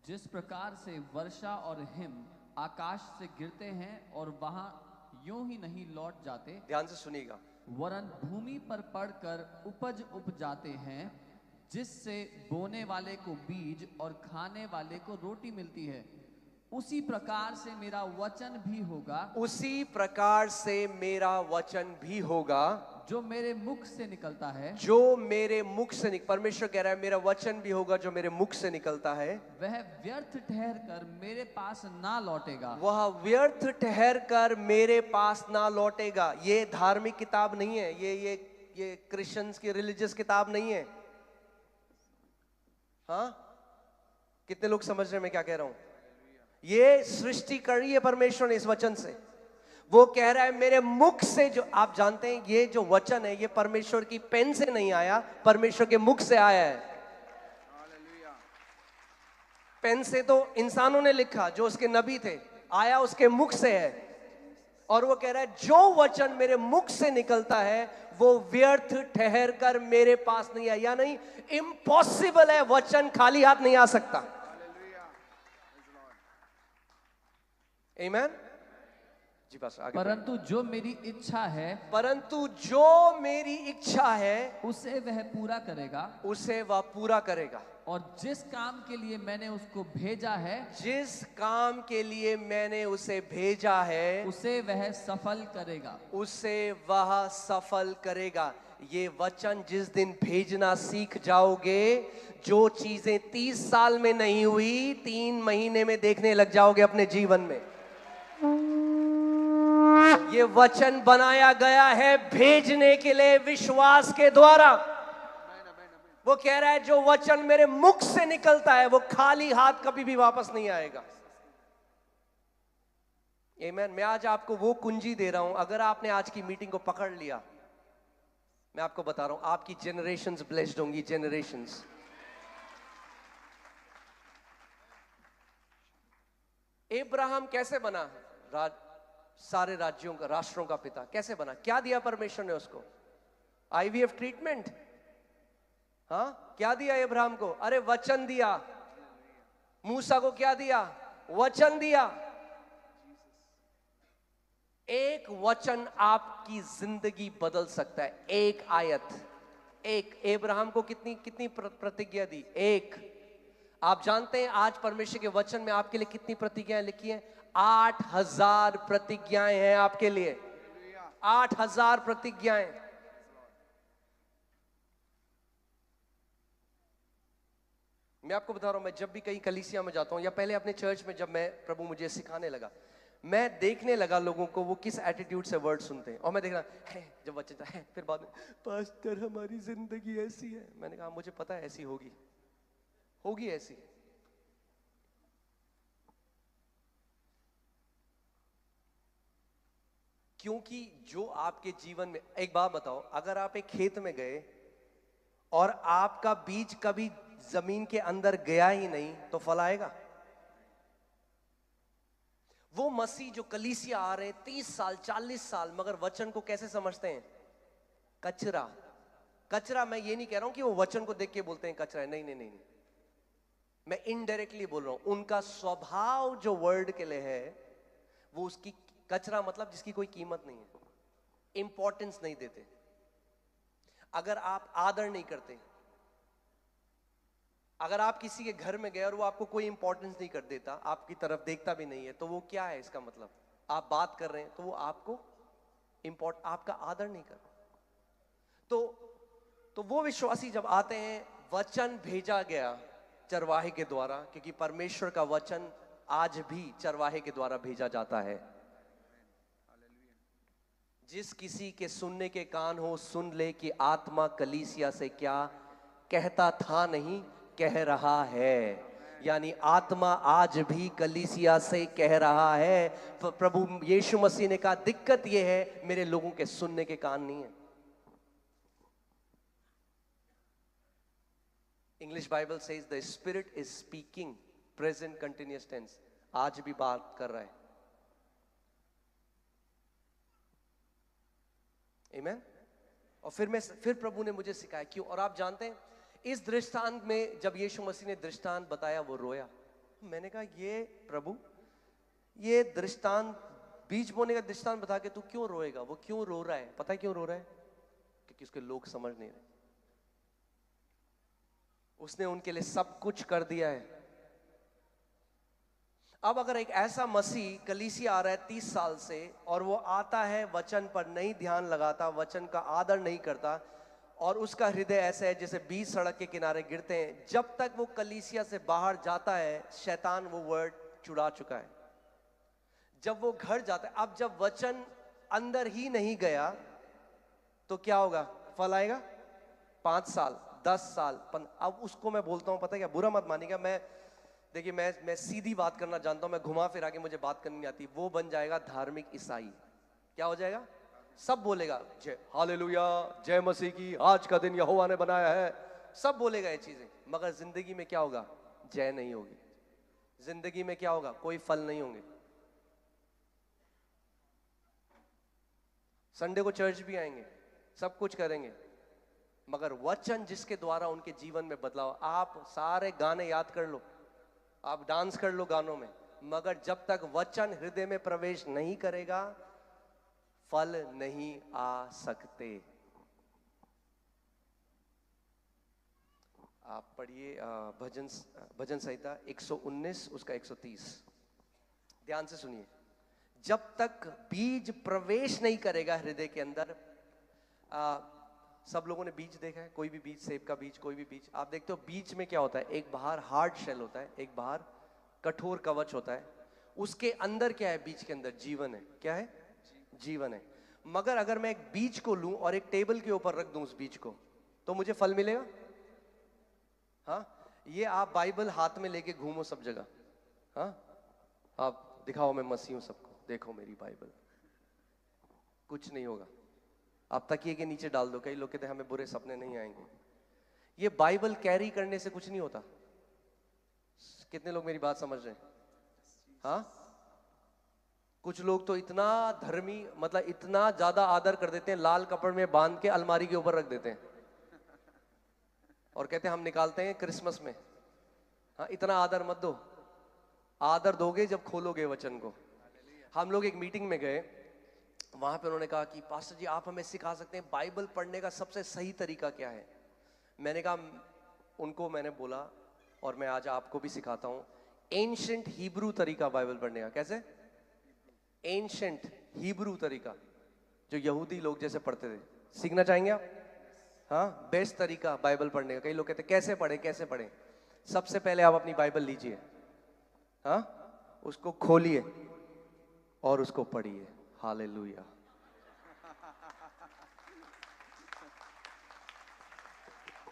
जिस प्रकार से वर्षा और हिम आकाश से गिरते हैं और वहां यूं ही नहीं लौट जाते, ध्यान से सुनिएगा, वरन भूमि पर पड़कर उपज उपजाते हैं, जिससे बोने वाले को बीज और खाने वाले को रोटी मिलती है, उसी प्रकार से मेरा वचन भी होगा, उसी प्रकार से मेरा वचन भी होगा जो मेरे मुख से निकलता है। जो मेरे मुख से परमेश्वर कह रहा है मेरा वचन भी होगा जो मेरे मुख से निकलता है, वह व्यर्थ ठहर कर मेरे पास ना लौटेगा। वह व्यर्थ ठहर कर मेरे पास ना लौटेगा। ये धार्मिक किताब नहीं है, ये क्रिश्चियंस की रिलीजियस किताब नहीं है। हाँ, कितने लोग समझ रहे हैं मैं क्या कह रहा हूं? ये सृष्टि करी है परमेश्वर ने इस वचन से। वो कह रहा है मेरे मुख से, जो आप जानते हैं ये जो वचन है ये परमेश्वर की पेन से नहीं आया, परमेश्वर के मुख से आया है। पेन से तो इंसानों ने लिखा जो उसके नबी थे, आया उसके मुख से है। और वो कह रहा है जो वचन मेरे मुख से निकलता है वो व्यर्थ ठहर कर मेरे पास नहीं आया, या नहीं, इम्पॉसिबल है, वचन खाली हाथ नहीं आ सकता। आमीन जी। बस आगे परंतु जो मेरी इच्छा है, परंतु जो मेरी इच्छा है उसे वह पूरा करेगा, उसे वह पूरा करेगा। और जिस काम के लिए मैंने उसको भेजा है, जिस काम के लिए मैंने उसे भेजा है उसे वह सफल करेगा। उसे वह सफल करेगा। ये वचन जिस दिन भेजना सीख जाओगे, जो चीजें 30 साल में नहीं हुई 3 महीने में देखने लग जाओगे अपने जीवन में। ये वचन बनाया गया है भेजने के लिए, विश्वास के द्वारा। वो कह रहा है जो वचन मेरे मुख से निकलता है वो खाली हाथ कभी भी वापस नहीं आएगा। आमीन। मैं आज आपको वो कुंजी दे रहा हूं, अगर आपने आज की मीटिंग को पकड़ लिया, मैं आपको बता रहा हूं आपकी जनरेशंस ब्लेस्ड होंगी, जनरेशंस। अब्राहम कैसे बना? सारे राज्यों का, राष्ट्रों का पिता कैसे बना? क्या दिया परमेश्वर ने उसको? IVF treatment? हाँ, क्या दिया अब्राहम को? अरे वचन दिया। मूसा को क्या दिया? वचन दिया। एक वचन आपकी जिंदगी बदल सकता है, एक आयत। एक अब्राहम को कितनी कितनी प्रतिज्ञा दी? एक। आप जानते हैं आज परमेश्वर के वचन में आपके लिए कितनी प्रतिज्ञाएं लिखी हैं? 8000 प्रतिज्ञाएं हैं आपके लिए। 8000 प्रतिज्ञाएं। मैं आपको बता रहा हूं, मैं जब भी कहीं कलीसिया में जाता हूं या पहले अपने चर्च में, जब मैं प्रभु मुझे सिखाने लगा, मैं देखने लगा लोगों को वो किस एटीट्यूड से वर्ड सुनते हैं। और मैं देख रहा है जब बच्चे है, फिर बाद में पास्टर हमारी जिंदगी ऐसी है। मैंने कहा मुझे पता है ऐसी होगी, होगी ऐसी। क्योंकि जो आपके जीवन में, एक बात बताओ, अगर आप एक खेत में गए और आपका बीज कभी जमीन के अंदर गया ही नहीं तो फल आएगा? वो मसीह जो कलीसिया आ रहे हैं 30 साल 40 साल, मगर वचन को कैसे समझते हैं? कचरा। कचरा, मैं ये नहीं कह रहा हूं कि वो वचन को देख के बोलते हैं कचरा है, नहीं नहीं नहीं, मैं इनडायरेक्टली बोल रहा हूं। उनका स्वभाव जो वर्ड के लिए है वो उसकी कचरा, मतलब जिसकी कोई कीमत नहीं है, इंपॉर्टेंस नहीं देते। अगर आप आदर नहीं करते, अगर आप किसी के घर में गए और वो आपको कोई इंपॉर्टेंस नहीं कर देता, आपकी तरफ देखता भी नहीं है, तो वो क्या है? इसका मतलब आप बात कर रहे हैं तो वो आपको आपका आदर नहीं कर रहा। तो वो विश्वासी जब आते हैं, वचन भेजा गया चरवाहे के द्वारा, क्योंकि परमेश्वर का वचन आज भी चरवाहे के द्वारा भेजा जाता है। जिस किसी के सुनने के कान हो सुन ले कि आत्मा कलीसिया से क्या कहता था नहीं कह रहा है। यानी आत्मा आज भी कलीसिया से कह रहा है। प्रभु यीशु मसीह ने कहा दिक्कत यह है मेरे लोगों के सुनने के कान नहीं है। English Bible says the spirit is speaking, present continuous tense, आज भी बात कर रहा है। आमीन। और फिर प्रभु ने मुझे सिखाया क्यों। और आप जानते हैं इस दृष्टांत में जब यीशु मसीह ने दृष्टांत बताया वो रोया। मैंने कहा ये प्रभु, ये दृष्टांत, बीज बोने का दृष्टांत बता के तू क्यों रोएगा? वो क्यों रो रहा है? पता है क्यों रो रहा है? क्योंकि उसके लोग समझ नहीं रहे। उसने उनके लिए सब कुछ कर दिया है। अब अगर एक ऐसा मसीह कलीसिया आ रहा है 30 साल से और वो आता है वचन पर नहीं ध्यान लगाता, वचन का आदर नहीं करता, और उसका हृदय ऐसा है जैसे बीज सड़क के किनारे गिरते हैं, जब तक वो कलीसिया से बाहर जाता है शैतान वो वर्ड चुरा चुका है। जब वो घर जाता है, अब जब वचन अंदर ही नहीं गया तो क्या होगा? फल आएगा 5 साल 10 साल 15। अब उसको मैं बोलता हूं, पता है क्या, बुरा मत मानिएगा, देखिए मैं सीधी बात करना जानता हूं, मैं घुमा फिरा के मुझे बात करनी नहीं आती। वो बन जाएगा धार्मिक ईसाई। क्या हो जाएगा? सब बोलेगा जय हालेलुया, जय मसीह की, आज का दिन यहोवा ने बनाया है, सब बोलेगा ये चीजें, मगर जिंदगी में क्या होगा? जय नहीं होगी। जिंदगी में क्या होगा? कोई फल नहीं होंगे। संडे को चर्च भी आएंगे, सब कुछ करेंगे, मगर वचन जिसके द्वारा उनके जीवन में बदलाव, आप सारे गाने याद कर लो, आप डांस कर लो गानों में, मगर जब तक वचन हृदय में प्रवेश नहीं करेगा फल नहीं आ सकते। आप पढ़िए भजन संहिता 119 उसका 130, ध्यान से सुनिए। जब तक बीज प्रवेश नहीं करेगा हृदय के अंदर, सब लोगों ने बीज देखा है, कोई भी बीज, सेब का बीज, कोई भी बीज, आप देखते हो बीज में क्या होता है, एक बाहर हार्ड शेल होता है, एक बाहर कठोर कवच होता है, उसके अंदर क्या है, बीज के अंदर जीवन है। क्या है? जीवन है। मगर अगर मैं एक बीज को लूं और एक टेबल के ऊपर रख दूं उस बीज को, तो मुझे फल मिलेगा? हाँ, ये आप बाइबल हाथ में लेके घूमो सब जगह, हाँ, आप दिखाओ मैं मसीह हूं सबको, देखो मेरी बाइबल, कुछ नहीं होगा। आप तकिए के नीचे डाल दो, कई लोग कहते हैं हमें बुरे सपने नहीं आएंगे। ये बाइबल कैरी करने से कुछ नहीं होता। कितने लोग मेरी बात समझ रहे हैं? हाँ, कुछ लोग तो इतना धर्मी, मतलब इतना ज्यादा आदर कर देते हैं, लाल कपड़े में बांध के अलमारी के ऊपर रख देते हैं और कहते हैं हम निकालते हैं क्रिसमस में। हाँ, इतना आदर मत दो, आदर दोगे जब खोलोगे वचन को। हम लोग एक मीटिंग में गए, वहां पे उन्होंने कहा कि पास्टर जी आप हमें सिखा सकते हैं बाइबल पढ़ने का सबसे सही तरीका क्या है? मैंने कहा, उनको मैंने बोला और मैं आज आपको भी सिखाता हूं, एंशिएंट हिब्रू तरीका बाइबल पढ़ने का। कैसे? एंशिएंट हिब्रू तरीका, जो यहूदी लोग जैसे पढ़ते थे। सीखना चाहेंगे आप? हाँ, बेस्ट तरीका बाइबल पढ़ने का। कई लोग कहते हैं कैसे पढ़े कैसे पढ़े। सबसे पहले आप अपनी बाइबल लीजिए, हाँ, उसको खोलिए और उसको पढ़िए। हालेलुया।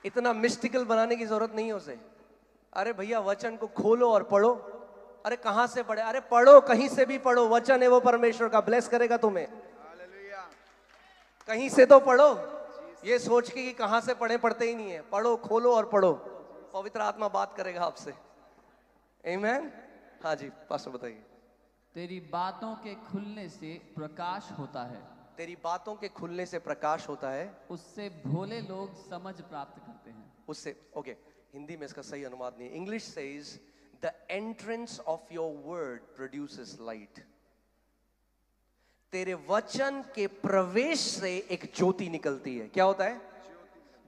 इतना मिस्टिकल बनाने की जरूरत नहीं है उसे। अरे भैया वचन को खोलो और पढ़ो। अरे कहां से पढ़े? अरे पढ़ो, कहीं से भी पढ़ो, वचन है वो परमेश्वर का, ब्लेस करेगा तुम्हें। कहीं से तो पढ़ो, ये सोच के कि कहां से पढ़े, पढ़ते ही नहीं है। पढ़ो, खोलो और पढ़ो, पवित्र आत्मा बात करेगा आपसे। आमीन। हाँ जी पास्टर बताइए। तेरी बातों के खुलने से प्रकाश होता है। तेरी बातों के खुलने से प्रकाश होता है, उससे भोले लोग समझ प्राप्त करते हैं। उससे, ओके, हिंदी में इसका सही अनुवाद नहीं है। English says the entrance of your word produces light. तेरे वचन के प्रवेश से एक ज्योति निकलती है। क्या होता है?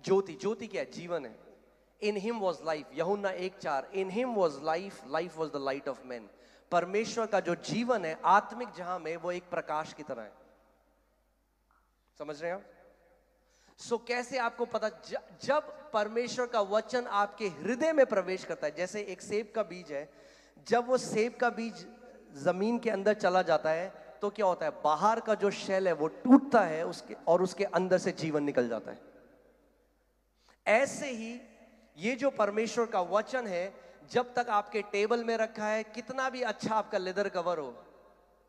ज्योति। ज्योति क्या है? जीवन है। इन हिम वॉज लाइफ, यूहन्ना 1:4, in him was life, life was the light of man. परमेश्वर का जो जीवन है आत्मिक जहां में, वो एक प्रकाश की तरह है। समझ रहे हैं आप? सो कैसे आपको पता? जब परमेश्वर का वचन आपके हृदय में प्रवेश करता है, जैसे एक सेब का बीज है, जब वो सेब का बीज जमीन के अंदर चला जाता है तो क्या होता है? बाहर का जो शेल है वो टूटता है उसके, और उसके अंदर से जीवन निकल जाता है। ऐसे ही ये जो परमेश्वर का वचन है, जब तक आपके टेबल में रखा है, कितना भी अच्छा आपका लेदर कवर हो,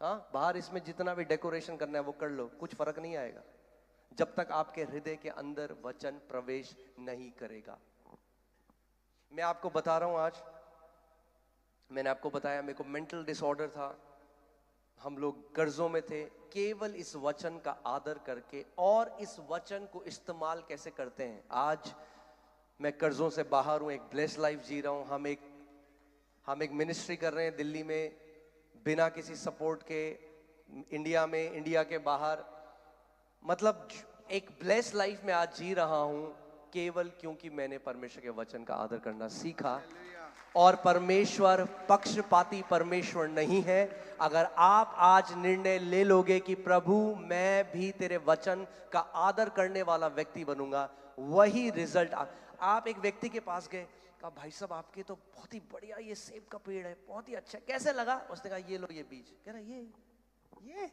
हाँ, बाहर इसमें जितना भी डेकोरेशन करना है वो कर लो, कुछ फर्क नहीं आएगा जब तक आपके हृदय के अंदर वचन प्रवेश नहीं करेगा। मैं आपको बता रहा हूं, आज मैंने आपको बताया मेरे को मेंटल डिसऑर्डर था, हम लोग कर्जों में थे। केवल इस वचन का आदर करके और इस वचन को इस्तेमाल कैसे करते हैं, आज मैं कर्जों से बाहर हूं, एक ब्लेस्ड लाइफ जी रहा हूं। हम एक मिनिस्ट्री कर रहे हैं दिल्ली में, बिना किसी सपोर्ट के, इंडिया में, इंडिया के बाहर, मतलब एक ब्लेस्ड लाइफ में आज जी रहा हूं, केवल क्योंकि मैंने परमेश्वर के वचन का आदर करना सीखा। और परमेश्वर पक्षपाती परमेश्वर नहीं है। अगर आप आज निर्णय ले लोगे कि प्रभु मैं भी तेरे वचन का आदर करने वाला व्यक्ति बनूंगा, वही रिजल्ट। आप एक व्यक्ति के पास गए, कहा भाई साहब आपके तो बहुत ही बढ़िया ये सेब का पेड़ है, बहुत ही अच्छा, कैसे लगा? उसने कहा ये लो ये बीज। कह रहा ये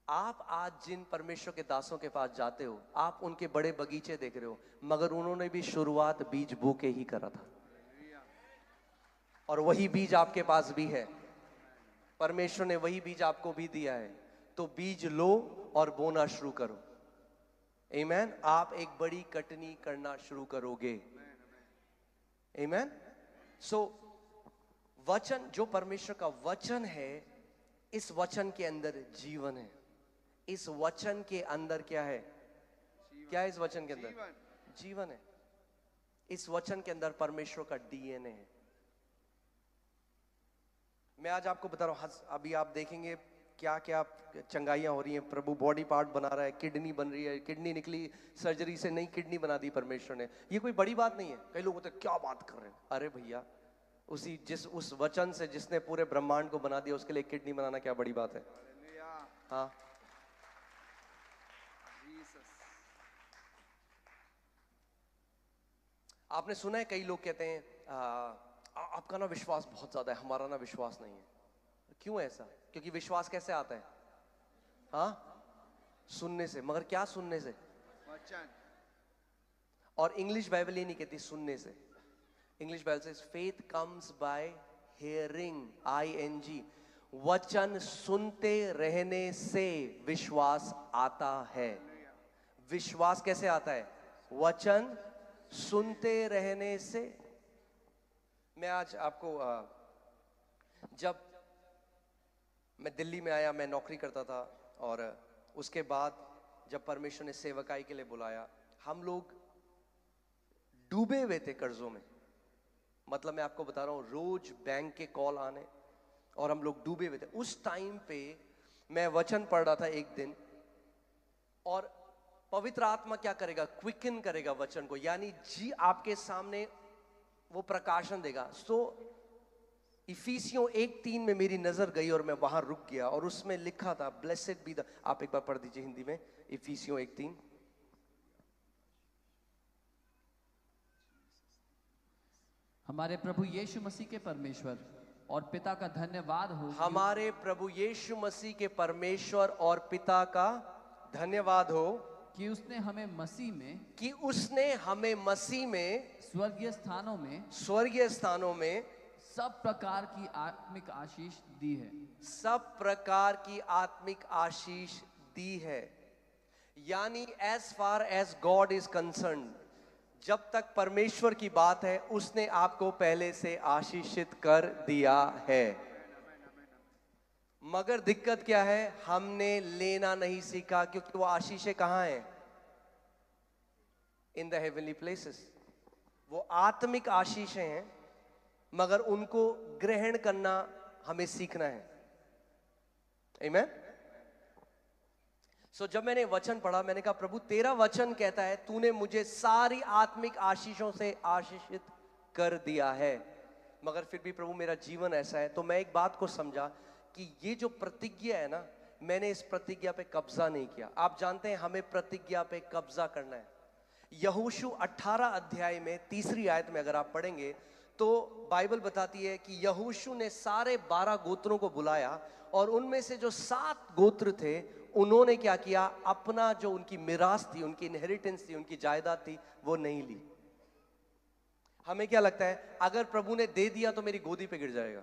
आप आज जिन परमेश्वर के दासों के पास जाते हो, आप उनके बड़े बगीचे देख रहे हो, मगर उन्होंने भी शुरुआत बीज बो के ही करा था, और वही बीज आपके पास भी है। परमेश्वर ने वही बीज आपको भी दिया है, तो बीज लो और बोना शुरू करो। आमीन। आप एक बड़ी कटनी करना शुरू करोगे। आमीन। सो वचन, जो परमेश्वर का वचन है, इस वचन के अंदर जीवन है। इस वचन के अंदर क्या है? क्या है इस वचन के अंदर? जीवन है। इस वचन के अंदर परमेश्वर का डीएनए है। मैं आज आपको बता रहा हूं, अभी आप देखेंगे क्या क्या चंगाइयां हो रही हैं। प्रभु बॉडी पार्ट बना रहा है, किडनी बन रही है, किडनी निकली सर्जरी से, नई किडनी बना दी परमेश्वर ने। ये कोई बड़ी बात नहीं है। कई लोग होते हैं क्या बात कर रहे हैं, अरे भैया उस वचन से जिसने पूरे ब्रह्मांड को बना दिया, उसके लिए किडनी बनाना क्या बड़ी बात है? हाँ, आपने सुना है कई लोग कहते हैं आपका ना विश्वास बहुत ज्यादा है, हमारा ना विश्वास नहीं है। क्यों ऐसा? क्योंकि विश्वास कैसे आता है? हाँ, सुनने से। मगर क्या सुनने से? वचन। और इंग्लिश बाइबल ये नहीं कहती सुनने से। इंग्लिश बाइबल से faith comes by hearing, ING। वचन सुनते रहने से विश्वास आता है। विश्वास कैसे आता है? वचन सुनते रहने से। मैं आज आपको जब मैं दिल्ली में आया, मैं नौकरी करता था, और उसके बाद जब परमेश्वर ने सेवकाई के लिए बुलाया, हम लोग डूबे हुए थे कर्जों में। मतलब मैं आपको बता रहा हूं, रोज बैंक के कॉल आने, और हम लोग डूबे हुए थे। उस टाइम पे मैं वचन पढ़ रहा था एक दिन, और पवित्र आत्मा क्या करेगा? क्विकन करेगा वचन को, यानी जी आपके सामने वो प्रकाशन देगा। सो इफिसियों 1:3 में मेरी नजर गई और मैं वहां रुक गया, और उसमें लिखा था ब्लेसेड बी द, आप एक बार पढ़ दीजिए हिंदी में, इफिसियों 1:3। हमारे प्रभु यीशु मसीह के परमेश्वर और पिता का धन्यवाद हो। हमारे प्रभु यीशु मसीह के परमेश्वर और पिता का धन्यवाद हो कि उसने हमें मसीह में स्वर्गीय स्थानों में सब प्रकार की आत्मिक आशीष दी है। सब प्रकार की आत्मिक आशीष दी है। यानी as far as God is concern, जब तक परमेश्वर की बात है, उसने आपको पहले से आशीषित कर दिया है। मगर दिक्कत क्या है? हमने लेना नहीं सीखा, क्योंकि वो आशीषें कहां हैं? In the heavenly places. वो आत्मिक आशीषें हैं, मगर उनको ग्रहण करना हमें सीखना है। आमीन। सो जब मैंने वचन पढ़ा, मैंने कहा प्रभु तेरा वचन कहता है तूने मुझे सारी आत्मिक आशीषों से आशीषित कर दिया है, मगर फिर भी प्रभु मेरा जीवन ऐसा है। तो मैं एक बात को समझा कि ये जो प्रतिज्ञा है ना, मैंने इस प्रतिज्ञा पे कब्जा नहीं किया। आप जानते हैं हमें प्रतिज्ञा पे कब्जा करना है। यहोशू 18 अध्याय में 3री आयत में अगर आप पढ़ेंगे तो बाइबल बताती है कि यहोशू ने सारे 12 गोत्रों को बुलाया, और उनमें से जो 7 गोत्र थे, उन्होंने क्या किया? अपना जो उनकी मिरास थी, उनकी इनहेरिटेंस थी, उनकी जायदाद थी, वो नहीं ली। हमें क्या लगता है? अगर प्रभु ने दे दिया तो मेरी गोदी पे गिर जाएगा।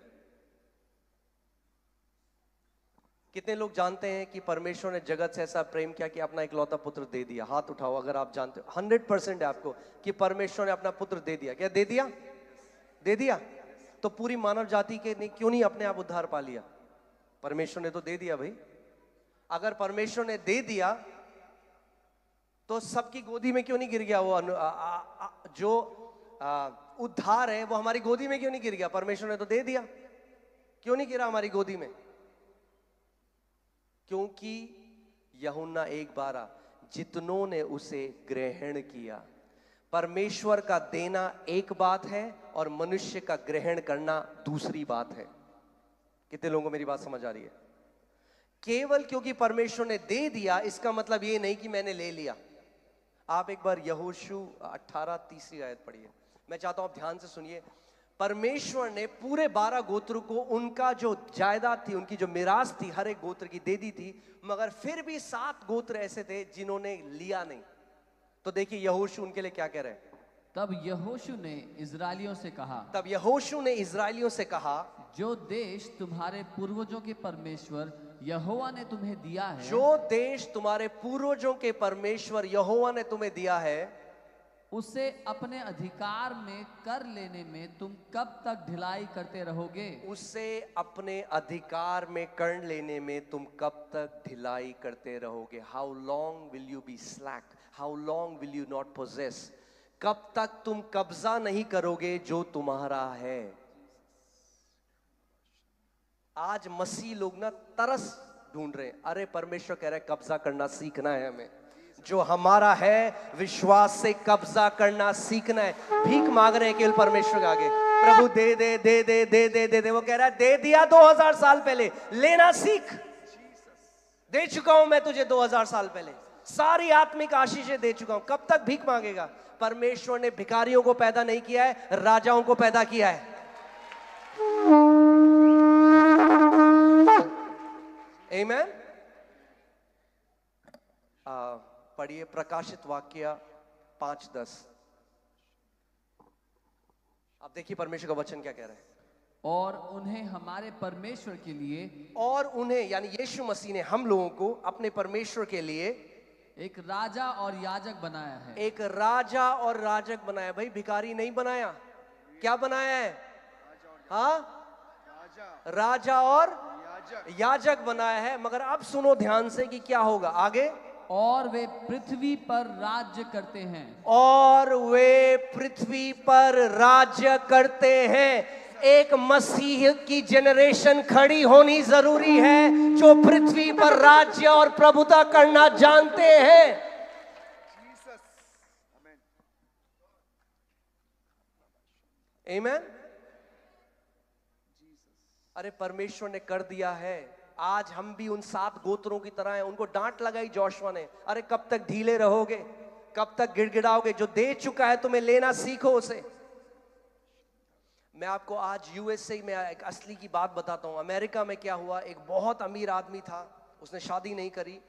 कितने लोग जानते हैं कि परमेश्वर ने जगत से ऐसा प्रेम किया कि अपना इकलौता पुत्र दे दिया? हाथ उठाओ अगर आप जानते हो। 100% है आपको कि परमेश्वर ने अपना पुत्र दे दिया। क्या दे दिया? दे दिया। तो पूरी मानव जाति के क्यों नहीं अपने आप उद्धार पा लिया? परमेश्वर ने तो दे दिया भाई। अगर परमेश्वर ने दे दिया तो सबकी गोदी में क्यों नहीं गिर गया? वो जो उद्धार है वो हमारी गोदी में क्यों नहीं गिर गया? परमेश्वर ने तो दे दिया, क्यों नहीं गिरा हमारी गोदी में? क्योंकि यूहन्ना 1:12, जितनों ने उसे ग्रहण किया। परमेश्वर का देना एक बात है और मनुष्य का ग्रहण करना दूसरी बात है। कितने लोगों को मेरी बात समझ आ रही है? केवल क्योंकि परमेश्वर ने दे दिया इसका मतलब ये नहीं कि मैंने ले लिया। आप एक बार यहोशू 18 3री आयत पढ़िए। मैं चाहता हूं आप ध्यान से सुनिए। परमेश्वर ने पूरे 12 गोत्र को उनका जो जायदाद थी, उनकी जो मिरास थी, हर एक गोत्र की दे दी थी, मगर फिर भी 7 गोत्र ऐसे थे जिन्होंने लिया नहीं। तो देखिए यहोशू उनके लिए क्या कह रहे हैं। तब यहोशू ने इजरायलियों से कहा, जो देश तुम्हारे पूर्वजों के परमेश्वर यहोवा ने तुम्हें दिया है, जो देश तुम्हारे पूर्वजों के परमेश्वर यहोवा ने तुम्हें दिया है, उसे अपने अधिकार में कर लेने में तुम कब तक ढिलाई करते रहोगे? उसे अपने अधिकार में कर लेने में तुम कब तक ढिलाई करते रहोगे? How long will you be slack? How long will you not possess? कब तक तुम कब्जा नहीं करोगे जो तुम्हारा है? आज मसीह लोग ना तरस ढूंढ रहे हैं, अरे परमेश्वर कह रहा है कब्जा करना सीखना है हमें, जो हमारा है विश्वास से कब्जा करना सीखना है। भीख मांग रहे हैं केवल परमेश्वर के आगे, प्रभु दे दे दे दे दे दे दे दे। वो कह रहा है दे दिया 2000 साल पहले, लेना सीख। दे चुका हूं मैं तुझे 2000 साल पहले, सारी आत्मिक आशीषें दे चुका हूं, कब तक भीख मांगेगा? परमेश्वर ने भिखारियों को पैदा नहीं किया है, राजाओं को पैदा किया है। आमेन। पढ़िए प्रकाशित वाक्य 5:10। अब देखिए परमेश्वर का वचन क्या कह रहा है। और उन्हें हमारे परमेश्वर के लिए, और उन्हें यानी यीशु मसीह ने हम लोगों को अपने परमेश्वर के लिए एक राजा और याजक बनाया है। एक राजा और राजक बनाया। भाई भिखारी नहीं बनाया, क्या बनाया है? हाँ, राजा और याजक बनाया है। मगर अब सुनो ध्यान से कि क्या होगा आगे। और वे पृथ्वी पर राज्य करते हैं। और वे पृथ्वी पर राज्य करते हैं। एक मसीह की जनरेशन खड़ी होनी जरूरी है जो पृथ्वी पर राज्य और प्रभुता करना जानते हैं। आमीन। अरे परमेश्वर ने कर दिया है। आज हम भी उन 7 गोत्रों की तरह हैं। उनको डांट लगाई जोशुआ ने, अरे कब तक ढीले रहोगे, कब तक गिड़गिड़ाओगे? जो दे चुका है तुम्हें लेना सीखो उसे। मैं आपको आज यूएसए में एक असली की बात बताता हूं। अमेरिका में क्या हुआ, एक बहुत अमीर आदमी था, उसने शादी नहीं करी,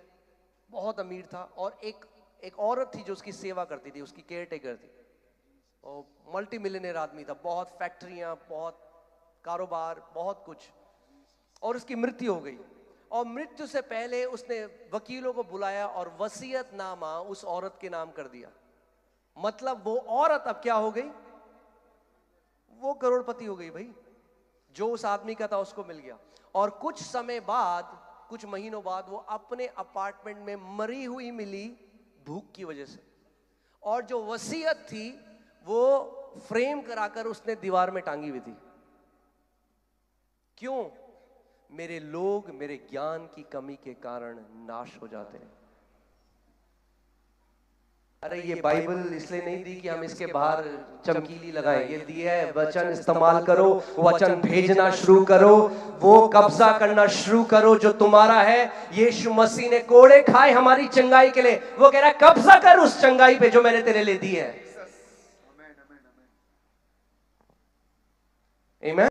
बहुत अमीर था, और एक औरत थी जो उसकी सेवा करती थी, उसकी केयर टेकर थी, और मल्टी मिलियनेयर आदमी था, बहुत फैक्ट्रियां, बहुत कारोबार, बहुत कुछ। और उसकी मृत्यु हो गई, और मृत्यु से पहले उसने वकीलों को बुलाया और वसीयतनामा उस औरत के नाम कर दिया। मतलब वो औरत अब क्या हो गई, वो करोड़पति हो गई भाई। जो उस आदमी का था उसको मिल गया। और कुछ समय बाद, कुछ महीनों बाद वो अपने अपार्टमेंट में मरी हुई मिली भूख की वजह से। और जो वसीयत थी वो फ्रेम कराकर उसने दीवार में टांगी हुई थी। क्यों? मेरे लोग मेरे ज्ञान की कमी के कारण नाश हो जाते हैं। अरे ये बाइबल इसलिए नहीं दी कि हम इसके बाहर चमकीली लगाएं, ये दी है वचन इस्तेमाल करो, वचन भेजना शुरू करो, वो कब्जा करना शुरू करो जो तुम्हारा है। यीशु मसीह ने कोड़े खाए हमारी चंगाई के लिए। वो कह रहा है कब्जा कर उस चंगाई पे जो मैंने तेरे लिए दी है। आमीन।